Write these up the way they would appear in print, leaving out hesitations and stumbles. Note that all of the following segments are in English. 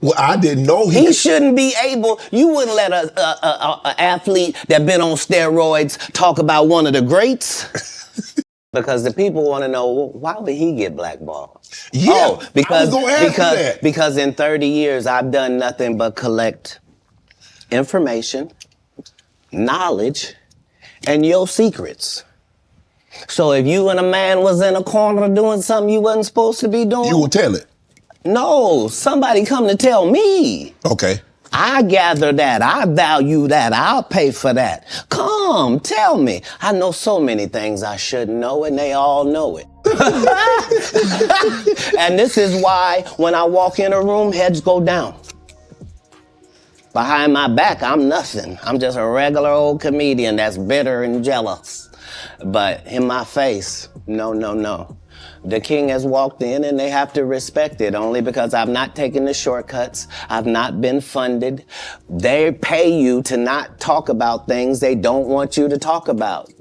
Well, I didn't know He shouldn't be able. You wouldn't let a athlete that been on steroids talk about one of the greats. Because the people want to know, well, why would he get blackballed? Yeah, oh, I was gonna ask you that. Because in 30 years, I've done nothing but collect information, knowledge, and your secrets. So if you and a man was in a corner doing something you wasn't supposed to be doing, you would tell it. No, somebody come to tell me. Okay. I gather that. I value that. I'll pay for that. Come, tell me. I know so many things I shouldn't know, and they all know it. And this is why when I walk in a room, heads go down. Behind my back, I'm nothing. I'm just a regular old comedian that's bitter and jealous. But in my face, no, no, no. The king has walked in and they have to respect it only because I've not taken the shortcuts. I've not been funded. They pay you to not talk about things they don't want you to talk about.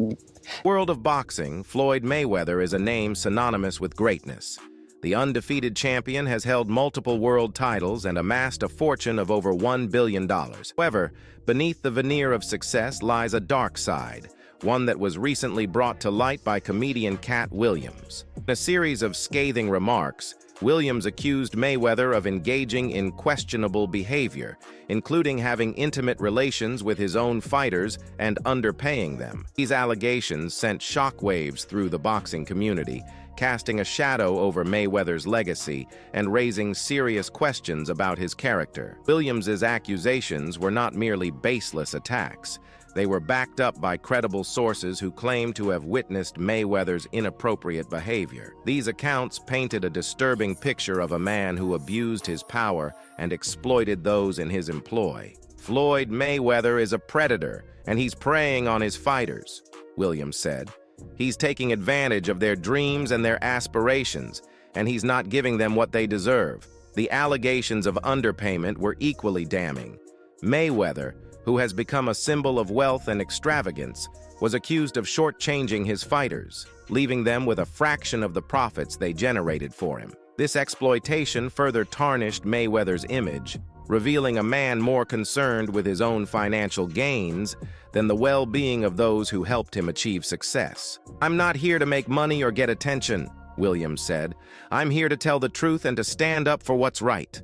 World of boxing, Floyd Mayweather is a name synonymous with greatness. The undefeated champion has held multiple world titles and amassed a fortune of over $1 billion. However, beneath the veneer of success lies a dark side, one that was recently brought to light by comedian Katt Williams. In a series of scathing remarks, Williams accused Mayweather of engaging in questionable behavior, including having intimate relations with his own fighters and underpaying them. These allegations sent shockwaves through the boxing community, casting a shadow over Mayweather's legacy and raising serious questions about his character. Williams's accusations were not merely baseless attacks. They were backed up by credible sources who claimed to have witnessed Mayweather's inappropriate behavior. These accounts painted a disturbing picture of a man who abused his power and exploited those in his employ. Floyd Mayweather is a predator, and he's preying on his fighters, Williams said. He's taking advantage of their dreams and their aspirations, and he's not giving them what they deserve. The allegations of underpayment were equally damning. Mayweather, who has become a symbol of wealth and extravagance, was accused of shortchanging his fighters, leaving them with a fraction of the profits they generated for him. This exploitation further tarnished Mayweather's image, revealing a man more concerned with his own financial gains than the well-being of those who helped him achieve success. "I'm not here to make money or get attention," Williams said. "I'm here to tell the truth and to stand up for what's right.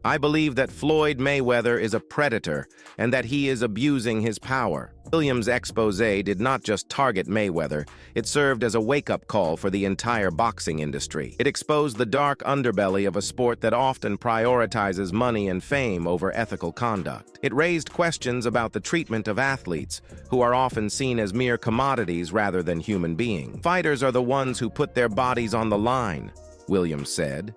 I believe that Floyd Mayweather is a predator and that he is abusing his power." Williams' expose did not just target Mayweather, it served as a wake-up call for the entire boxing industry. It exposed the dark underbelly of a sport that often prioritizes money and fame over ethical conduct. It raised questions about the treatment of athletes, who are often seen as mere commodities rather than human beings. "Fighters are the ones who put their bodies on the line," Williams said.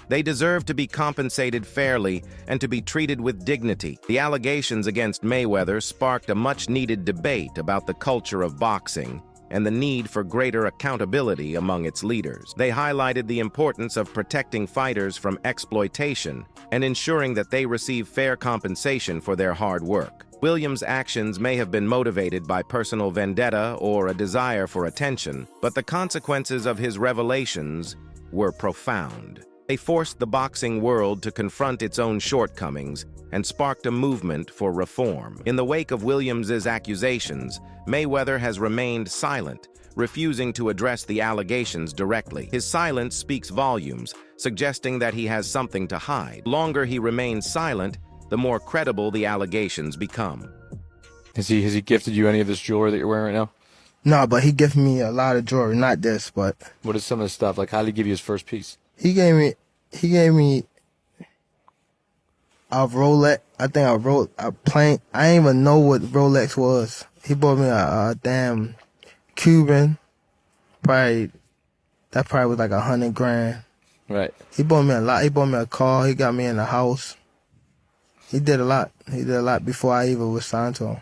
"They deserve to be compensated fairly and to be treated with dignity." The allegations against Mayweather sparked a much-needed debate about the culture of boxing and the need for greater accountability among its leaders. They highlighted the importance of protecting fighters from exploitation and ensuring that they receive fair compensation for their hard work. Williams' actions may have been motivated by personal vendetta or a desire for attention, but the consequences of his revelations were profound. They forced the boxing world to confront its own shortcomings and sparked a movement for reform. In the wake of Williams's accusations, Mayweather has remained silent, refusing to address the allegations directly. His silence speaks volumes, suggesting that he has something to hide. The longer he remains silent, the more credible the allegations become. Has he gifted you any of this jewelry that you're wearing right now? No, but he gifted me a lot of jewelry, not this, but... What is some of the stuff? Like, how did he give you his first piece? He gave me a Rolex. I think a plane. I didn't even know what Rolex was. He bought me a damn Cuban. That probably was like $100 grand. Right. He bought me a lot. He bought me a car. He got me in a house. He did a lot. He did a lot before I even was signed to him.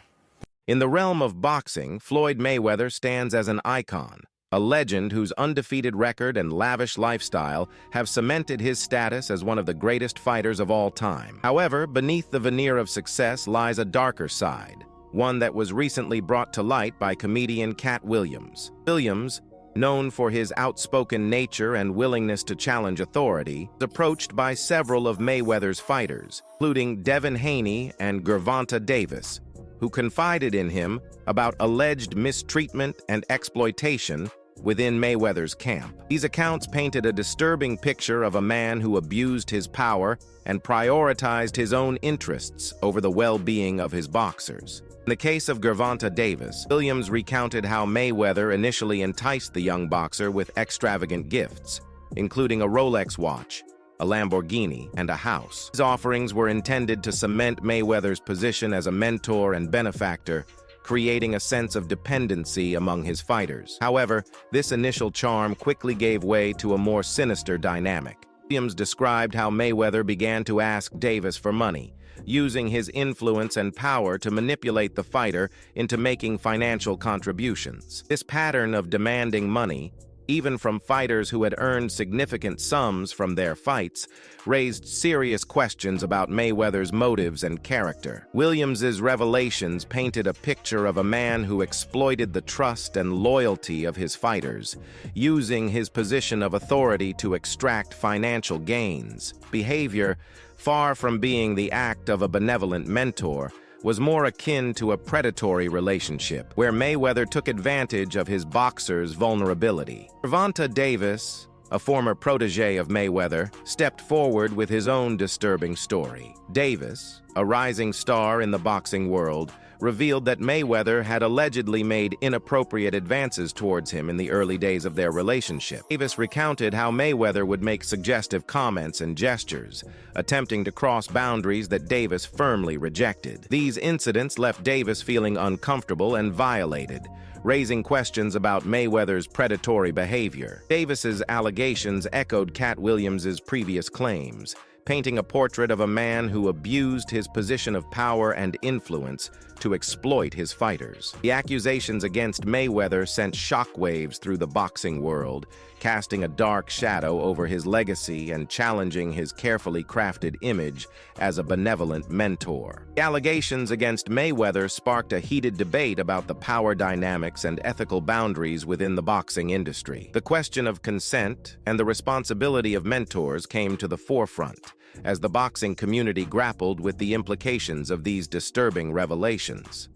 In the realm of boxing, Floyd Mayweather stands as an icon, a legend whose undefeated record and lavish lifestyle have cemented his status as one of the greatest fighters of all time. However, beneath the veneer of success lies a darker side, one that was recently brought to light by comedian Katt Williams. Williams, known for his outspoken nature and willingness to challenge authority, was approached by several of Mayweather's fighters, including Devin Haney and Gervonta Davis, who confided in him about alleged mistreatment and exploitation within Mayweather's camp. These accounts painted a disturbing picture of a man who abused his power and prioritized his own interests over the well-being of his boxers. In the case of Gervonta Davis, Williams recounted how Mayweather initially enticed the young boxer with extravagant gifts, including a Rolex watch, a Lamborghini, and a house. These offerings were intended to cement Mayweather's position as a mentor and benefactor, creating a sense of dependency among his fighters. However, this initial charm quickly gave way to a more sinister dynamic. Williams described how Mayweather began to ask Davis for money, using his influence and power to manipulate the fighter into making financial contributions. This pattern of demanding money, even from fighters who had earned significant sums from their fights, raised serious questions about Mayweather's motives and character. Williams's revelations painted a picture of a man who exploited the trust and loyalty of his fighters, using his position of authority to extract financial gains. Behavior, far from being the act of a benevolent mentor, was more akin to a predatory relationship, where Mayweather took advantage of his boxer's vulnerability. Gervonta Davis, a former protege of Mayweather, stepped forward with his own disturbing story. Davis, a rising star in the boxing world, revealed that Mayweather had allegedly made inappropriate advances towards him in the early days of their relationship. Davis recounted how Mayweather would make suggestive comments and gestures, attempting to cross boundaries that Davis firmly rejected. These incidents left Davis feeling uncomfortable and violated, raising questions about Mayweather's predatory behavior. Davis's allegations echoed Katt Williams's previous claims, painting a portrait of a man who abused his position of power and influence to exploit his fighters. The accusations against Mayweather sent shockwaves through the boxing world, casting a dark shadow over his legacy and challenging his carefully crafted image as a benevolent mentor. The allegations against Mayweather sparked a heated debate about the power dynamics and ethical boundaries within the boxing industry. The question of consent and the responsibility of mentors came to the forefront as the boxing community grappled with the implications of these disturbing revelations.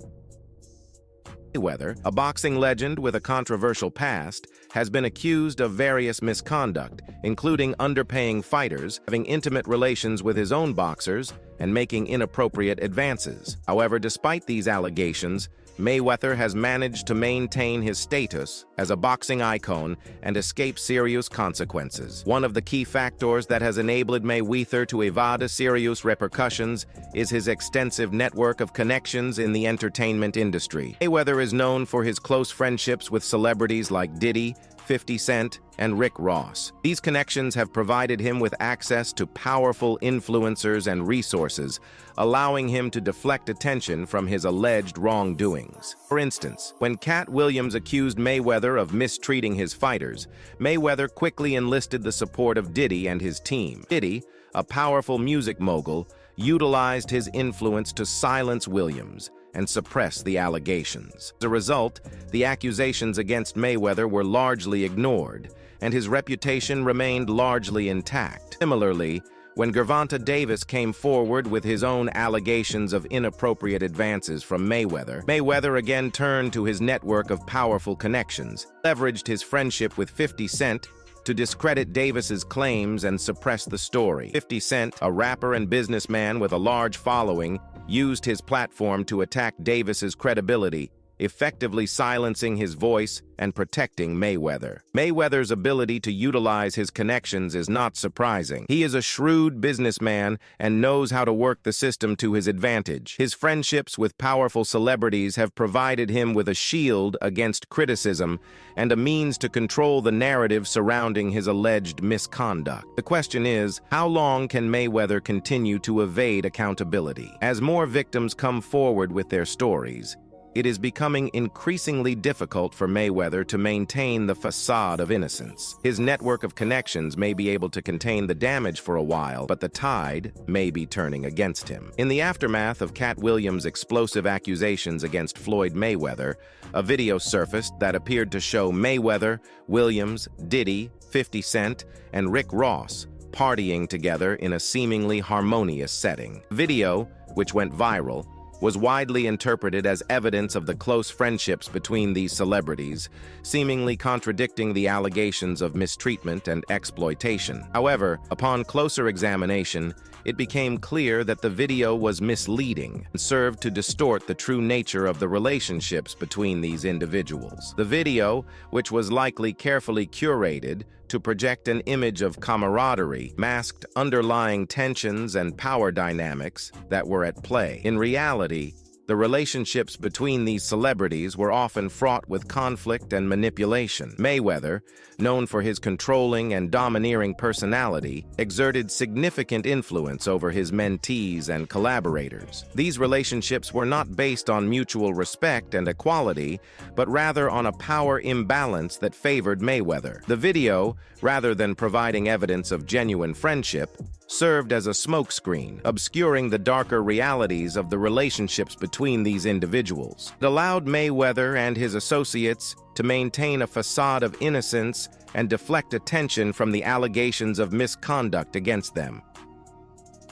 Mayweather, a boxing legend with a controversial past, has been accused of various misconduct, including underpaying fighters, having intimate relations with his own boxers, and making inappropriate advances. However, despite these allegations, Mayweather has managed to maintain his status as a boxing icon and escape serious consequences. One of the key factors that has enabled Mayweather to evade serious repercussions is his extensive network of connections in the entertainment industry. Mayweather is known for his close friendships with celebrities like Diddy, 50 Cent, and Rick Ross. These connections have provided him with access to powerful influencers and resources, allowing him to deflect attention from his alleged wrongdoings. For instance, when Katt Williams accused Mayweather of mistreating his fighters, Mayweather quickly enlisted the support of Diddy and his team. Diddy, a powerful music mogul, utilized his influence to silence Williams and suppress the allegations. As a result, the accusations against Mayweather were largely ignored, and his reputation remained largely intact. Similarly, when Gervonta Davis came forward with his own allegations of inappropriate advances from Mayweather, Mayweather again turned to his network of powerful connections, leveraged his friendship with 50 Cent to discredit Davis's claims and suppress the story. 50 Cent, a rapper and businessman with a large following, used his platform to attack Davis's credibility, effectively silencing his voice and protecting Mayweather. Mayweather's ability to utilize his connections is not surprising. He is a shrewd businessman and knows how to work the system to his advantage. His friendships with powerful celebrities have provided him with a shield against criticism and a means to control the narrative surrounding his alleged misconduct. The question is, how long can Mayweather continue to evade accountability? As more victims come forward with their stories, it is becoming increasingly difficult for Mayweather to maintain the facade of innocence. His network of connections may be able to contain the damage for a while, but the tide may be turning against him. In the aftermath of Katt Williams' explosive accusations against Floyd Mayweather, a video surfaced that appeared to show Mayweather, Williams, Diddy, 50 Cent, and Rick Ross partying together in a seemingly harmonious setting. The video, which went viral, was widely interpreted as evidence of the close friendships between these celebrities, seemingly contradicting the allegations of mistreatment and exploitation. However, upon closer examination, it became clear that the video was misleading and served to distort the true nature of the relationships between these individuals. The video, which was likely carefully curated to project an image of camaraderie, masked underlying tensions and power dynamics that were at play. In reality, the relationships between these celebrities were often fraught with conflict and manipulation. Mayweather, known for his controlling and domineering personality, exerted significant influence over his mentees and collaborators. These relationships were not based on mutual respect and equality, but rather on a power imbalance that favored Mayweather. The video, rather than providing evidence of genuine friendship, served as a smokescreen, obscuring the darker realities of the relationships between these individuals. It allowed Mayweather and his associates to maintain a facade of innocence and deflect attention from the allegations of misconduct against them.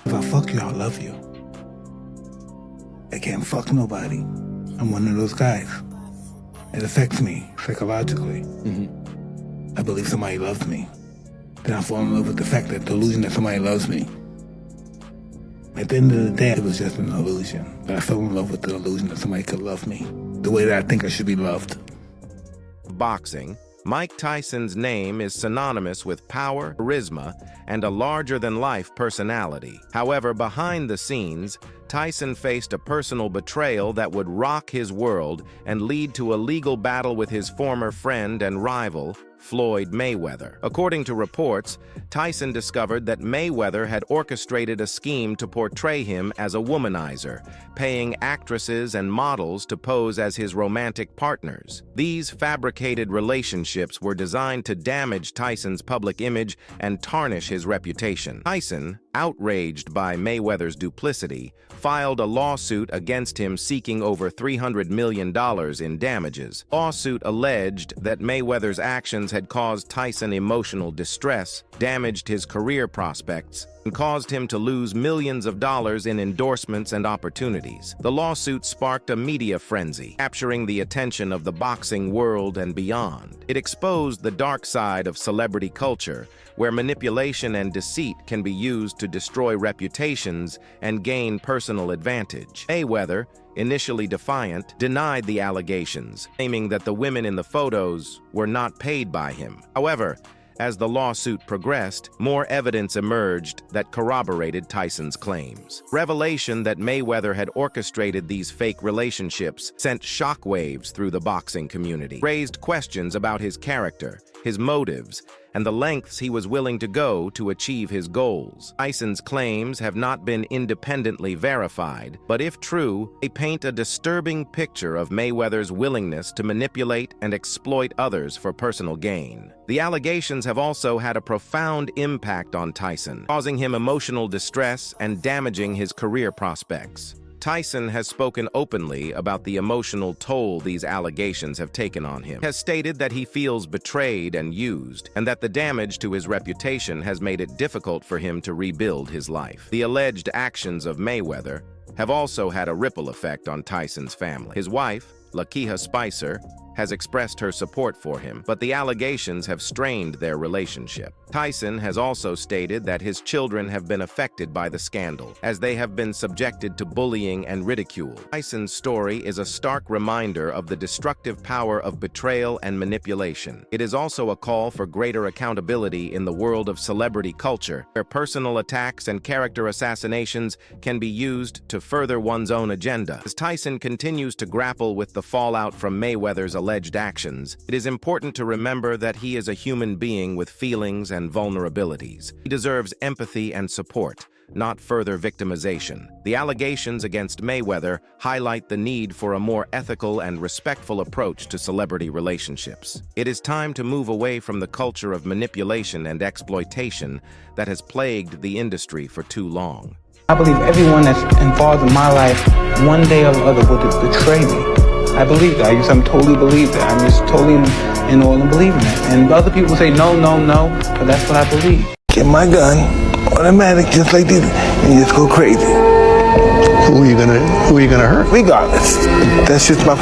If I fuck you, I love you. I can't fuck nobody. I'm one of those guys. It affects me psychologically. I believe somebody loves me. Then I fall in love with the fact that the illusion that somebody loves me. At the end of the day, it was just an illusion. But I fell in love with the illusion that somebody could love me the way that I think I should be loved. Boxing, Mike Tyson's name is synonymous with power, charisma, and a larger-than-life personality. However, behind the scenes, Tyson faced a personal betrayal that would rock his world and lead to a legal battle with his former friend and rival, Floyd Mayweather. According to reports, Tyson discovered that Mayweather had orchestrated a scheme to portray him as a womanizer, paying actresses and models to pose as his romantic partners. These fabricated relationships were designed to damage Tyson's public image and tarnish his reputation. Tyson, outraged by Mayweather's duplicity, filed a lawsuit against him seeking over $300 million in damages. The lawsuit alleged that Mayweather's actions had caused Tyson emotional distress, damaged his career prospects, and caused him to lose millions of dollars in endorsements and opportunities. The lawsuit sparked a media frenzy, capturing the attention of the boxing world and beyond. It exposed the dark side of celebrity culture, where manipulation and deceit can be used to destroy reputations and gain personal advantage. Mayweather, initially defiant, denied the allegations, claiming that the women in the photos were not paid by him. However, as the lawsuit progressed, more evidence emerged that corroborated Tyson's claims. Revelation that Mayweather had orchestrated these fake relationships sent shockwaves through the boxing community, raised questions about his character, his motives, and the lengths he was willing to go to achieve his goals. Tyson's claims have not been independently verified, but if true, they paint a disturbing picture of Mayweather's willingness to manipulate and exploit others for personal gain. The allegations have also had a profound impact on Tyson, causing him emotional distress and damaging his career prospects. Tyson has spoken openly about the emotional toll these allegations have taken on him. He has stated that he feels betrayed and used, and that the damage to his reputation has made it difficult for him to rebuild his life. The alleged actions of Mayweather have also had a ripple effect on Tyson's family. His wife, Lakeha Spicer, has expressed her support for him, but the allegations have strained their relationship. Tyson has also stated that his children have been affected by the scandal, as they have been subjected to bullying and ridicule. Tyson's story is a stark reminder of the destructive power of betrayal and manipulation. It is also a call for greater accountability in the world of celebrity culture, where personal attacks and character assassinations can be used to further one's own agenda. As Tyson continues to grapple with the fallout from Mayweather's alleged actions, it is important to remember that he is a human being with feelings and vulnerabilities. He deserves empathy and support, not further victimization. The allegations against Mayweather highlight the need for a more ethical and respectful approach to celebrity relationships. It is time to move away from the culture of manipulation and exploitation that has plagued the industry for too long. I believe everyone that's involved in my life, one day or the other, will betray me. I believe that. I totally believe that. I'm just totally in all and believing that. And other people say no, no, no, but that's what I believe. Get my gun, automatic, just like this, and you just go crazy. Who are you gonna hurt? Regardless, that's just my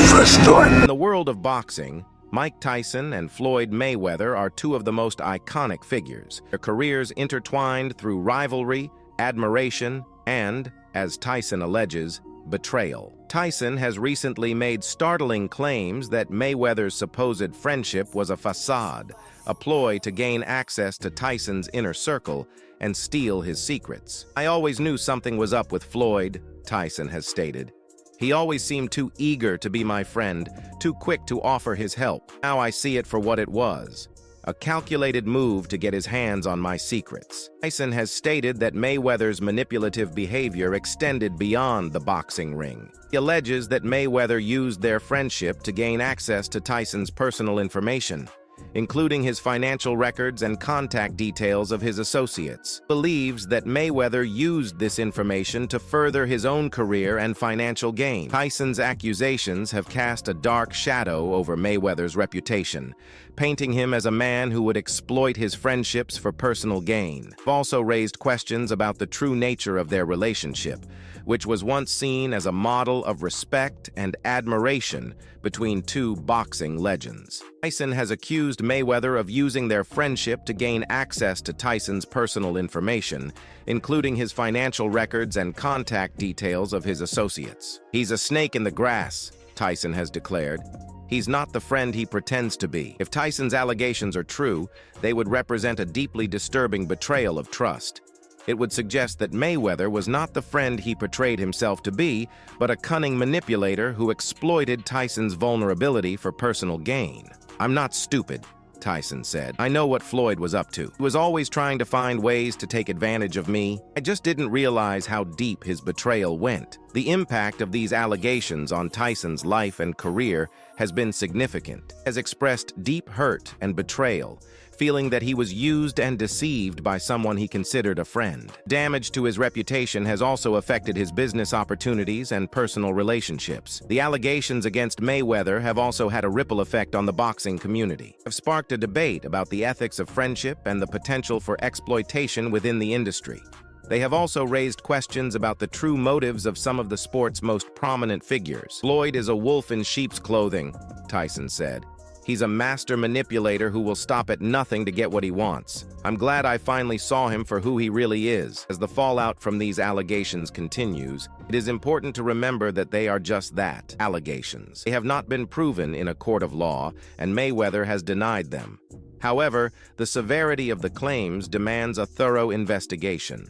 first thought. In the world of boxing, Mike Tyson and Floyd Mayweather are two of the most iconic figures. Their careers intertwined through rivalry, admiration, and, as Tyson alleges, betrayal. Tyson has recently made startling claims that Mayweather's supposed friendship was a facade, a ploy to gain access to Tyson's inner circle and steal his secrets. "I always knew something was up with Floyd," Tyson has stated. "He always seemed too eager to be my friend, too quick to offer his help. Now I see it for what it was. A calculated move to get his hands on my secrets." Tyson has stated that Mayweather's manipulative behavior extended beyond the boxing ring. He alleges that Mayweather used their friendship to gain access to Tyson's personal information, including his financial records and contact details of his associates. He believes that Mayweather used this information to further his own career and financial gain. Tyson's accusations have cast a dark shadow over Mayweather's reputation, painting him as a man who would exploit his friendships for personal gain. They've also raised questions about the true nature of their relationship, which was once seen as a model of respect and admiration between two boxing legends. Tyson has accused Mayweather of using their friendship to gain access to Tyson's personal information, including his financial records and contact details of his associates. "He's a snake in the grass," Tyson has declared. "He's not the friend he pretends to be." If Tyson's allegations are true, they would represent a deeply disturbing betrayal of trust. It would suggest that Mayweather was not the friend he portrayed himself to be, but a cunning manipulator who exploited Tyson's vulnerability for personal gain. "I'm not stupid," Tyson said. "I know what Floyd was up to. He was always trying to find ways to take advantage of me. I just didn't realize how deep his betrayal went." The impact of these allegations on Tyson's life and career has been significant. He has expressed deep hurt and betrayal, feeling that he was used and deceived by someone he considered a friend. Damage to his reputation has also affected his business opportunities and personal relationships. The allegations against Mayweather have also had a ripple effect on the boxing community. They have sparked a debate about the ethics of friendship and the potential for exploitation within the industry. They have also raised questions about the true motives of some of the sport's most prominent figures. "Floyd is a wolf in sheep's clothing," Tyson said. "He's a master manipulator who will stop at nothing to get what he wants. I'm glad I finally saw him for who he really is." As the fallout from these allegations continues, it is important to remember that they are just that, allegations. They have not been proven in a court of law, and Mayweather has denied them. However, the severity of the claims demands a thorough investigation.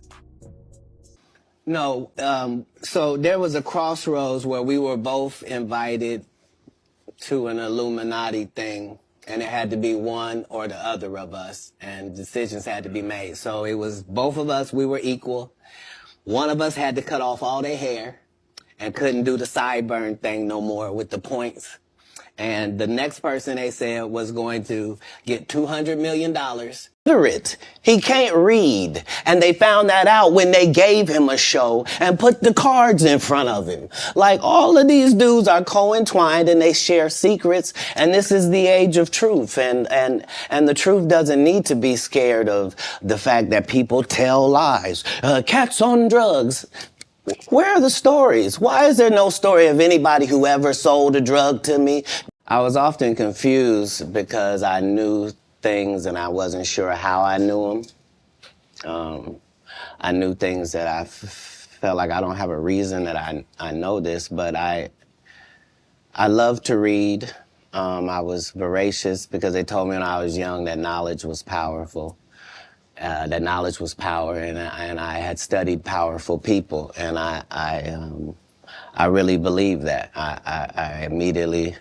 No, so there was a crossroads where we were both invited to an Illuminati thing, and it had to be one or the other of us, and decisions had to be made. So it was both of us, we were equal. One of us had to cut off all their hair and couldn't do the sideburn thing no more with the points. And the next person, they said, was going to get $200 million. Illiterate. He can't read. And they found that out when they gave him a show and put the cards in front of him. Like, all of these dudes are co-entwined and they share secrets. And this is the age of truth. And the truth doesn't need to be scared of the fact that people tell lies. Cats on drugs. Where are the stories? Why is there no story of anybody who ever sold a drug to me? I was often confused because I knew things and I wasn't sure how I knew them. I knew things that I felt like I don't have a reason that I know this, but I love to read. I was voracious because they told me when I was young that knowledge was powerful. That knowledge was power, and I had studied powerful people, and I really believed that. I immediately,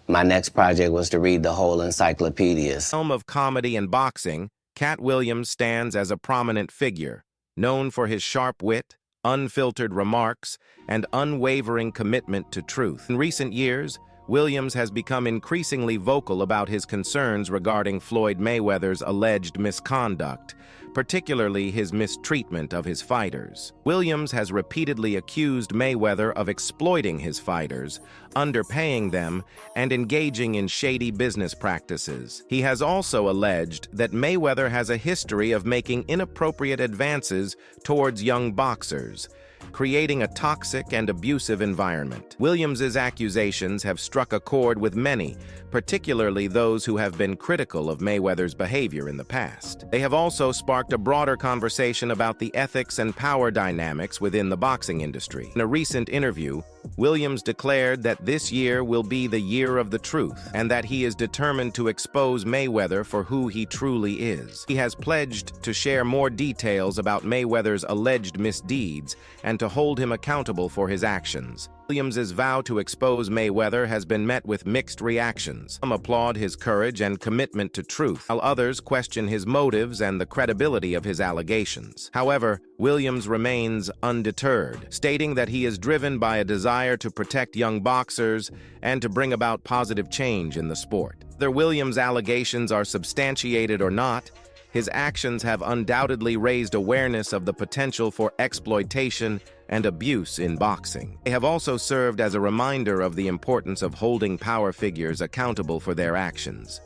my next project was to read the whole encyclopedias. In the realm of comedy and boxing, Katt Williams stands as a prominent figure. known for his sharp wit, unfiltered remarks, and unwavering commitment to truth. In recent years, Williams has become increasingly vocal about his concerns regarding Floyd Mayweather's alleged misconduct, particularly his mistreatment of his fighters. Williams has repeatedly accused Mayweather of exploiting his fighters, underpaying them, and engaging in shady business practices. He has also alleged that Mayweather has a history of making inappropriate advances towards young boxers, creating a toxic and abusive environment. Williams's accusations have struck a chord with many, particularly those who have been critical of Mayweather's behavior in the past. They have also sparked a broader conversation about the ethics and power dynamics within the boxing industry. In a recent interview, Williams declared that this year will be the year of the truth, and that he is determined to expose Mayweather for who he truly is. He has pledged to share more details about Mayweather's alleged misdeeds and to hold him accountable for his actions. Williams's vow to expose Mayweather has been met with mixed reactions. Some applaud his courage and commitment to truth, while others question his motives and the credibility of his allegations. However, Williams remains undeterred, stating that he is driven by a desire to protect young boxers and to bring about positive change in the sport. Whether Williams' allegations are substantiated or not, his actions have undoubtedly raised awareness of the potential for exploitation and abuse in boxing. They have also served as a reminder of the importance of holding power figures accountable for their actions.